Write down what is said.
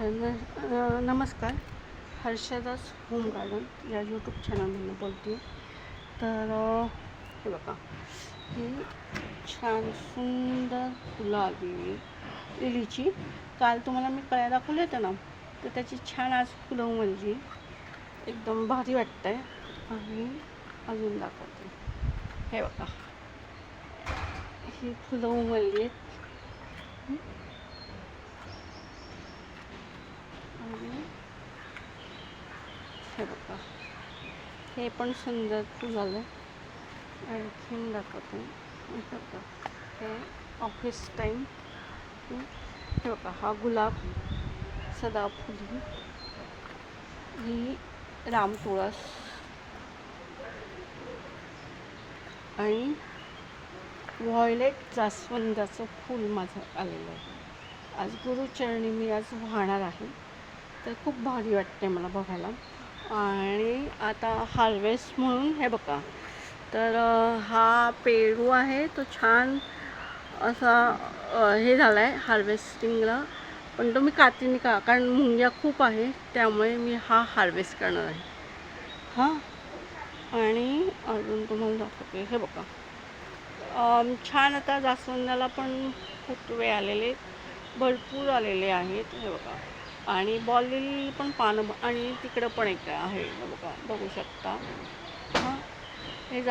नमस्कार. हर्षदास home garden या YouTube चॅनलमधून बोलते. तर हे बघा, ही छान सुंदर फुलं आली लिलीची. काल तुम्हाला मी कळ्या दाखवल्या होत्या ना, तर त्याची छान आज फुलं उमलली. एकदम भारी वाटतंय. आणि अजून दाखवते. हे बघा, ही फुलं उमलली आहेत. हे बघा, हे पण सुंदर फुल आलं. आणखीन दाखवते. हे बघा, हे ऑफिस टाईम. हे बघा, हा गुलाब, सदाफुली, ही रामतुळस आणि व्हायलेट जास्वंदाचं फूल माझं आलेलं आहे. आज गुरुचरणी मी आज वाहणार आहे, तर खूप भारी वाटते मला बघायला. आणि आता हार्वेस्ट म्हणून हे बघा, तर हा पेरू आहे, तो छान असा हे झाला आहे हार्वेस्टिंगला. पण तो मी कातीने कारण मुंग्या खूप आहे, त्यामुळे मी हा हार्वेस्ट करणार आहे. हां, आणि अजून तुम्हाला दाखवते. हे बघा, छान आता जास्वंदाला पण फुटवे आलेले, भरपूर आलेले आहेत. हे बघा, आणि बॉल लिली पण पानं, आणि तिकडं पण एक आहे. हे बघा, बघू शकता. हां, हे